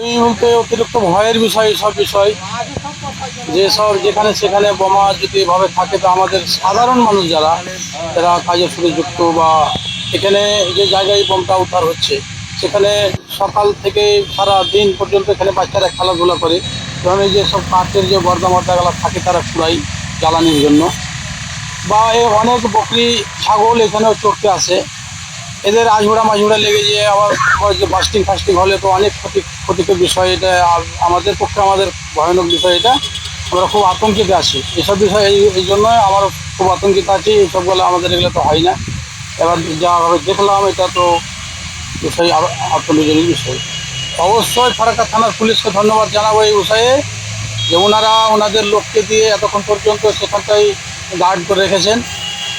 এই বলতে অতিরিক্ত ভয়ের বিষয় সব বিষয়, যেসব যেখানে সেখানে বোমা যদি এভাবে থাকে তো আমাদের সাধারণ মানুষ যারা যারা কাজের সাথে যুক্ত বা এখানে যে জায়গায় বোমটা উদ্ধার হচ্ছে সেখানে সকাল থেকে সারা দিন পর্যন্ত এখানে বাচ্চারা খেলাধুলা করে, কারণ এই যে সব কাঠের যে বর্দা মর্দাগুলো থাকে তারা কুড়াই জ্বালানির জন্য, বা অনেক বকরি ছাগল এখানেও চড়তে আসে। এদের আঝুড়া মাঝুড়া লেগে যেয়ে আবার আবার যে বাস্টিং ফাস্টিং হলে তো অনেক ক্ষতিকর বিষয় এটা। আমাদের পক্ষে আমাদের ভয়ানক বিষয় এটা, আমরা খুব আতঙ্কিত আছি এসব বিষয়ে। এই জন্য আমার খুব আতঙ্কিত আছি, এইসবগুলো আমাদের এগুলো তো হয় না। এবার যাভাবে দেখলাম এটা তো বিষয় আতঙ্কজনক বিষয়। অবশ্যই ফারাক্কা থানার পুলিশকে ধন্যবাদ জানাবো এই বিষয়ে, যে ওনারা ওনাদের লোককে দিয়ে এতক্ষণ পর্যন্ত সেখানটাই গার্ড করে রেখেছেন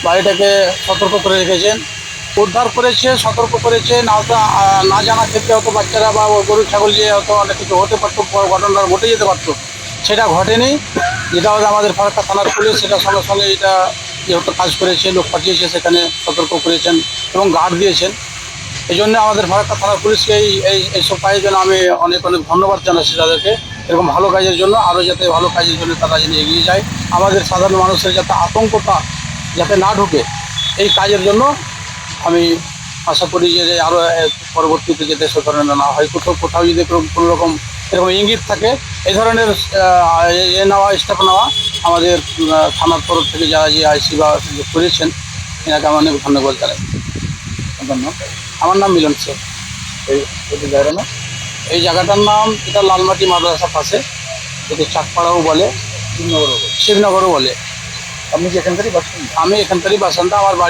বা এটাকে সতর্ক করে রেখেছেন, উদ্ধার করেছে, সতর্ক করেছে। না হয়তো না জানা ক্ষেত্রে হয়তো বাচ্চারা বা গরু ছাগল যে হয়তো অনেক কিছু হতে পারতো, ঘটনাটা ঘটে যেতে পারতো, সেটা ঘটেনি। যেটা হচ্ছে আমাদের ফারাক্কা থানার পুলিশ সেটা সঙ্গে সঙ্গে এটা যেহেতু কাজ করেছে, লোক পাঠিয়েছে সেখানে সতর্ক করেছেন এবং গার্ড দিয়েছেন। এই জন্য আমাদের ফারাক্কা থানার পুলিশকে এইসব কাজের জন্য আমি অনেক অনেক ধন্যবাদ জানাচ্ছি তাদেরকে। এরকম ভালো কাজের জন্য আরও যাতে ভালো কাজের জন্য তারা যেন এগিয়ে যায়, আমাদের সাধারণ মানুষের যাতে আতঙ্কটা যাতে না ঢুকে, এই কাজের জন্য আমি আশা করি যে আরও পরবর্তীতে যাতে সে ধরনের না হয়। কোথাও কোথাও যদি কোনো রকম এরকম ইঙ্গিত থাকে এই ধরনের নেওয়া স্টেপ নেওয়া, আমাদের থানার তরফ থেকে যারা যে আইসি বা করেছেন এনাকে আমি অনেক ধন্যবাদ জানাই। আপনার নাম? আমার নাম মিলন শেখ। এই জায়গাটার নাম? এই জায়গাটার নাম এটা লালমাটি মাদ্রাসার পাশে, এটি চাকপাড়াও বলে, শিবনগর। শিবনগরও বলে। আপনি কি এখানকারই বাসিন্দা? আমি এখানকারই বাসিন্দা, আমার বাড়ি